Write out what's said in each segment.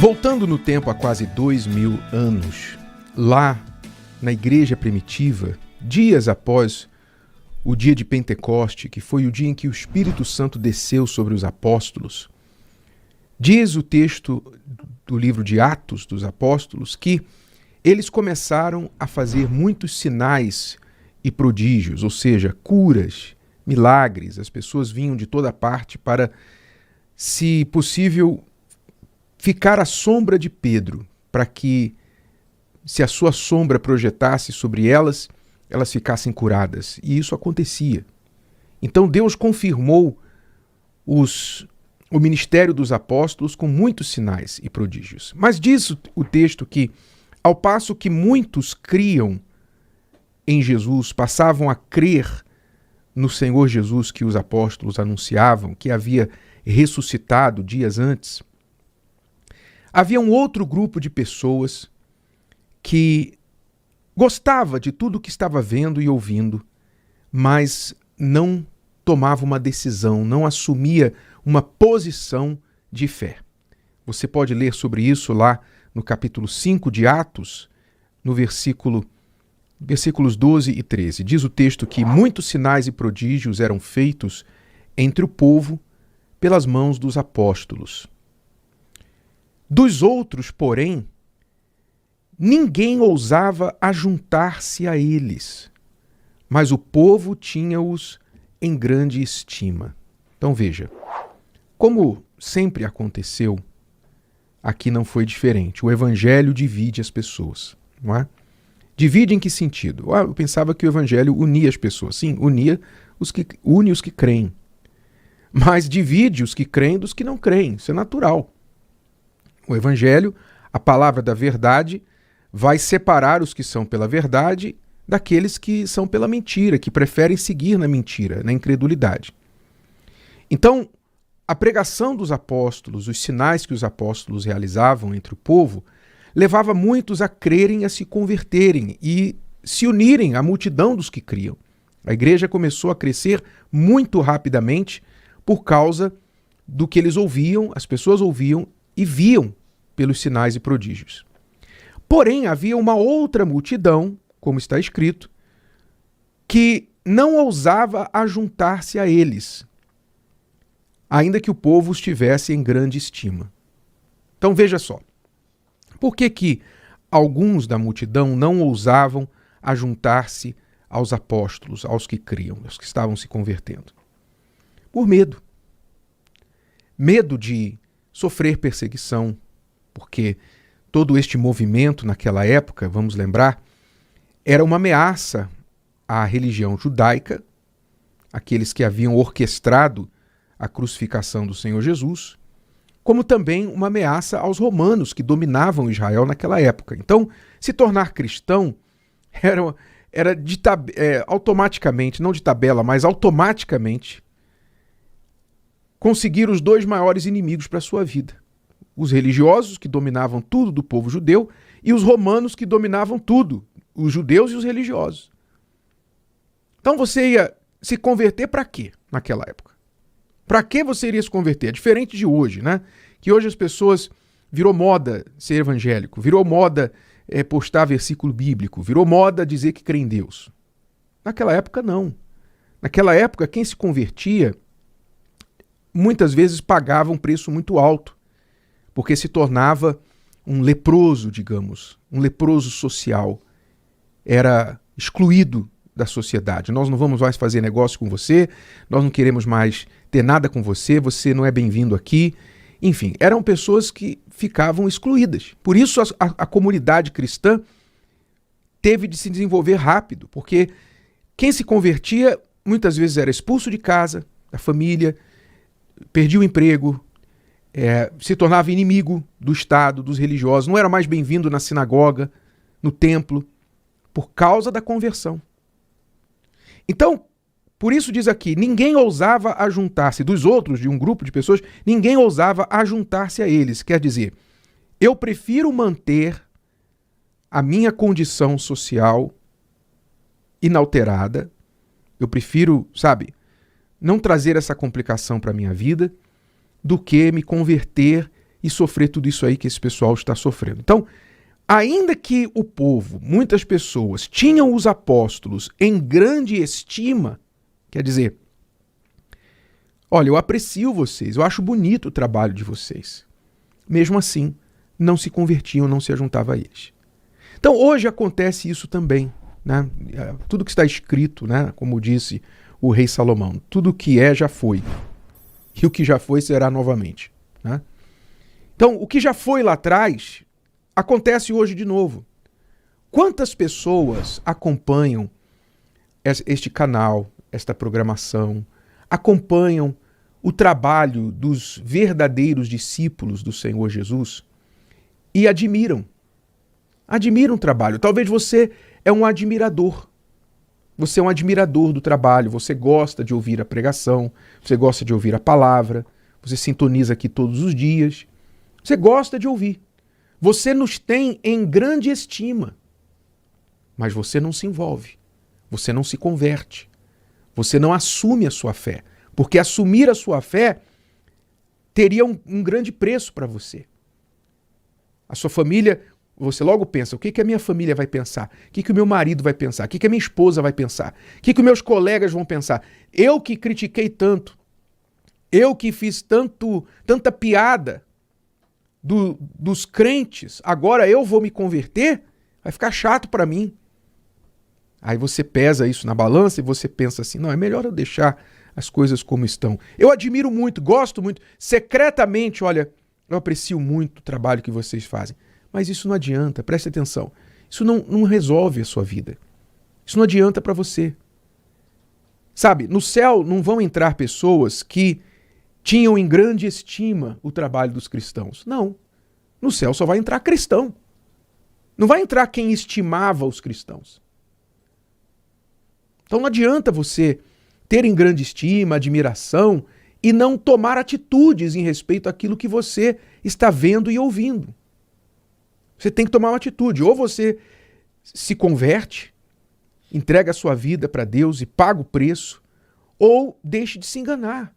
Voltando no tempo há quase 2000 anos, lá na igreja primitiva, dias após o dia de Pentecoste, que foi o dia em que o Espírito Santo desceu sobre os apóstolos, diz o texto do livro de Atos dos Apóstolos que eles começaram a fazer muitos sinais e prodígios, ou seja, curas, milagres. As pessoas vinham de toda parte para, se possível, ficar à sombra de Pedro, para que, se a sua sombra projetasse sobre elas, elas ficassem curadas. E isso acontecia. Então Deus confirmou o ministério dos apóstolos com muitos sinais e prodígios. Mas diz o texto que, ao passo que muitos criam em Jesus, passavam a crer no Senhor Jesus que os apóstolos anunciavam, que havia ressuscitado dias antes, havia um outro grupo de pessoas que gostava de tudo o que estava vendo e ouvindo, mas não tomava uma decisão, não assumia uma posição de fé. Você pode ler sobre isso lá no capítulo 5 de Atos, no versículos 12 e 13. Diz o texto que muitos sinais e prodígios eram feitos entre o povo pelas mãos dos apóstolos. Dos outros, porém, ninguém ousava ajuntar-se a eles, mas o povo tinha-os em grande estima. Então veja, como sempre aconteceu, aqui não foi diferente. O evangelho divide as pessoas, não é? Divide em que sentido? Eu pensava que o evangelho unia as pessoas. Sim, une os que creem. Mas divide os que creem dos que não creem. Isso é natural. O evangelho, a palavra da verdade, vai separar os que são pela verdade daqueles que são pela mentira, que preferem seguir na mentira, na incredulidade. Então, a pregação dos apóstolos, os sinais que os apóstolos realizavam entre o povo, levava muitos a crerem, a se converterem e se unirem à multidão dos que criam. A igreja começou a crescer muito rapidamente por causa do que eles ouviam, as pessoas ouviam e viam pelos sinais e prodígios. Porém, havia uma outra multidão, como está escrito, que não ousava ajuntar-se a eles, ainda que o povo os tivesse em grande estima. Então veja só, por que alguns da multidão não ousavam ajuntar-se aos apóstolos, aos que criam, aos que estavam se convertendo? Por medo. Medo de sofrer perseguição, porque todo este movimento naquela época, vamos lembrar, era uma ameaça à religião judaica, aqueles que haviam orquestrado a crucificação do Senhor Jesus, como também uma ameaça aos romanos que dominavam Israel naquela época. Então, se tornar cristão era automaticamente, não de tabela, mas automaticamente, conseguir os dois maiores inimigos para a sua vida. Os religiosos, que dominavam tudo do povo judeu, e os romanos, que dominavam tudo, os judeus e os religiosos. Então você ia se converter para quê naquela época? Para que você iria se converter? É diferente de hoje, né? Que hoje as pessoas virou moda ser evangélico, virou moda postar versículo bíblico, virou moda dizer que crê em Deus. Naquela época, não. Naquela época, quem se convertia muitas vezes pagava um preço muito alto, porque se tornava um leproso, digamos, um leproso social. Era excluído da sociedade. Nós não vamos mais fazer negócio com você, nós não queremos mais ter nada com você, você não é bem-vindo aqui. Enfim, eram pessoas que ficavam excluídas. Por isso a comunidade cristã teve de se desenvolver rápido, porque quem se convertia muitas vezes era expulso de casa, da família, perdia o emprego, se tornava inimigo do Estado, dos religiosos, não era mais bem-vindo na sinagoga, no templo, por causa da conversão. Então, por isso diz aqui, ninguém ousava ajuntar-se, dos outros, de um grupo de pessoas, ninguém ousava ajuntar-se a eles. Quer dizer, eu prefiro manter a minha condição social inalterada, eu prefiro, não trazer essa complicação para a minha vida, do que me converter e sofrer tudo isso aí que esse pessoal está sofrendo. Então, ainda que o povo, muitas pessoas, tinham os apóstolos em grande estima, quer dizer, olha, eu aprecio vocês, eu acho bonito o trabalho de vocês. Mesmo assim, não se convertiam, não se ajuntavam a eles. Então, hoje acontece isso também, né? Tudo que está escrito, né? Como disse o rei Salomão, tudo que é já foi, e o que já foi será novamente, né? Então, o que já foi lá atrás acontece hoje de novo. Quantas pessoas acompanham este canal, esta programação, acompanham o trabalho dos verdadeiros discípulos do Senhor Jesus e admiram o trabalho? Talvez você é um admirador. Você é um admirador do trabalho, você gosta de ouvir a pregação, você gosta de ouvir a palavra, você sintoniza aqui todos os dias, você gosta de ouvir. Você nos tem em grande estima, mas você não se envolve, você não se converte, você não assume a sua fé, porque assumir a sua fé teria um grande preço para você. A sua família, você logo pensa, o que a minha família vai pensar? O que o meu marido vai pensar? O que a minha esposa vai pensar? O que os meus colegas vão pensar? Eu que critiquei tanto, eu que fiz tanta piada dos crentes, agora eu vou me converter? Vai ficar chato para mim. Aí você pesa isso na balança e você pensa assim, não, é melhor eu deixar as coisas como estão. Eu admiro muito, gosto muito, secretamente, olha, eu aprecio muito o trabalho que vocês fazem. Mas isso não adianta, preste atenção. Isso não resolve a sua vida. Isso não adianta para você. Sabe, no céu não vão entrar pessoas que tinham em grande estima o trabalho dos cristãos. Não. No céu só vai entrar cristão. Não vai entrar quem estimava os cristãos. Então não adianta você ter em grande estima, admiração e não tomar atitudes em respeito àquilo que você está vendo e ouvindo. Você tem que tomar uma atitude. Ou você se converte, entrega a sua vida para Deus e paga o preço, ou deixe de se enganar.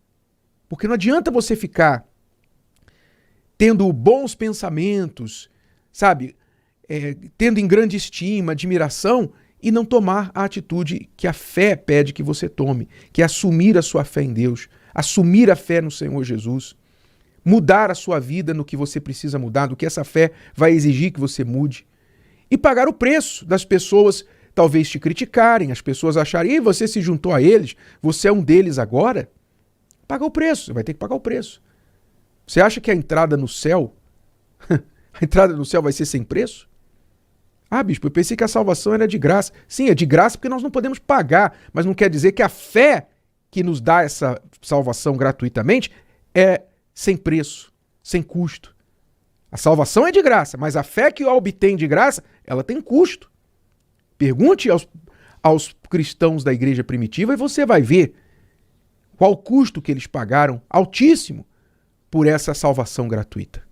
Porque não adianta você ficar tendo bons pensamentos, sabe, tendo em grande estima, admiração, e não tomar a atitude que a fé pede que você tome, que é assumir a sua fé em Deus, assumir a fé no Senhor Jesus, mudar a sua vida no que você precisa mudar, do que essa fé vai exigir que você mude, e pagar o preço das pessoas talvez te criticarem, as pessoas acharem, você se juntou a eles, você é um deles agora. Paga o preço, você vai ter que pagar o preço. Você acha que a entrada no céu, a entrada no céu vai ser sem preço? Ah, bispo, eu pensei que a salvação era de graça. Sim, é de graça porque nós não podemos pagar, mas não quer dizer que a fé que nos dá essa salvação gratuitamente é sem preço, sem custo. A salvação é de graça, mas a fé que a obtém de graça, ela tem custo. Pergunte aos cristãos da igreja primitiva e você vai ver qual o custo que eles pagaram, altíssimo, por essa salvação gratuita.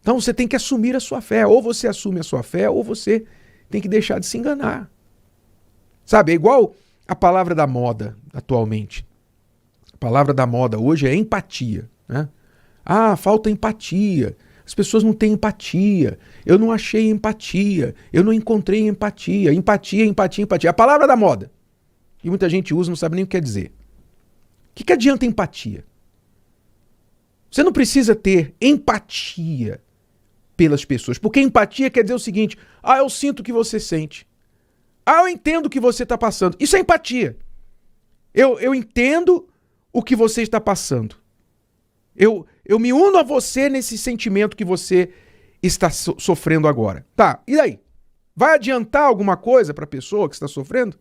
Então você tem que assumir a sua fé. Ou você assume a sua fé, ou você tem que deixar de se enganar. Sabe, é igual a palavra da moda atualmente. A palavra da moda hoje é empatia, né? Ah, falta empatia. As pessoas não têm empatia. Eu não achei empatia. Eu não encontrei empatia. Empatia, empatia, empatia. A palavra da moda. E muita gente usa e não sabe nem o que quer dizer. O que adianta empatia? Você não precisa ter empatia pelas pessoas, porque empatia quer dizer o seguinte, eu sinto o que você sente. Eu entendo o que você está passando. Isso é empatia. Eu entendo o que você está passando. Eu me uno a você nesse sentimento que você está sofrendo agora. Tá, e daí? Vai adiantar alguma coisa para a pessoa que está sofrendo?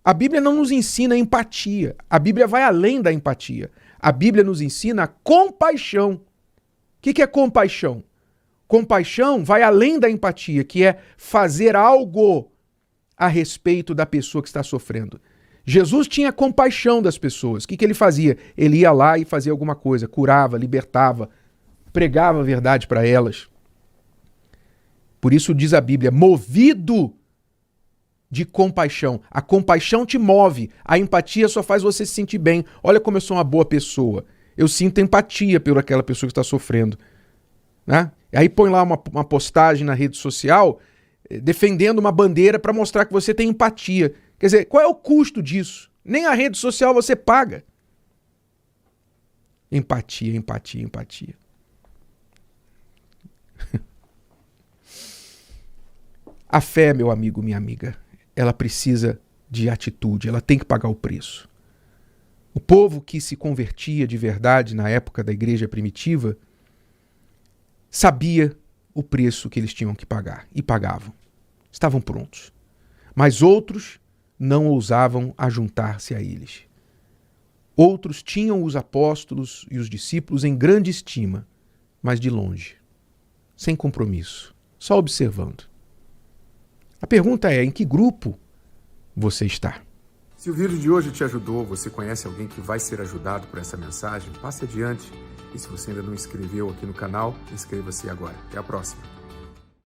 A Bíblia não nos ensina empatia. A Bíblia vai além da empatia. A Bíblia nos ensina compaixão. O que é compaixão? Compaixão vai além da empatia, que é fazer algo a respeito da pessoa que está sofrendo. Jesus tinha compaixão das pessoas. O que ele fazia? Ele ia lá e fazia alguma coisa, curava, libertava, pregava a verdade para elas. Por isso diz a Bíblia, movido de compaixão. A compaixão te move, a empatia só faz você se sentir bem. Olha como eu sou uma boa pessoa. eu sinto empatia por aquela pessoa que está sofrendo. Né? Aí põe lá uma postagem na rede social defendendo uma bandeira para mostrar que você tem empatia. Quer dizer, qual é o custo disso? Nem a rede social você paga. Empatia, empatia, empatia. A fé, meu amigo, minha amiga, ela precisa de atitude, ela tem que pagar o preço. O povo que se convertia de verdade na época da igreja primitiva sabia o preço que eles tinham que pagar e pagavam. Estavam prontos. Mas outros não ousavam ajuntar-se a eles. Outros tinham os apóstolos e os discípulos em grande estima, mas de longe, sem compromisso, só observando. A pergunta é, em que grupo você está? Se o vídeo de hoje te ajudou, você conhece alguém que vai ser ajudado por essa mensagem, passe adiante. E se você ainda não inscreveu aqui no canal, inscreva-se agora. Até a próxima.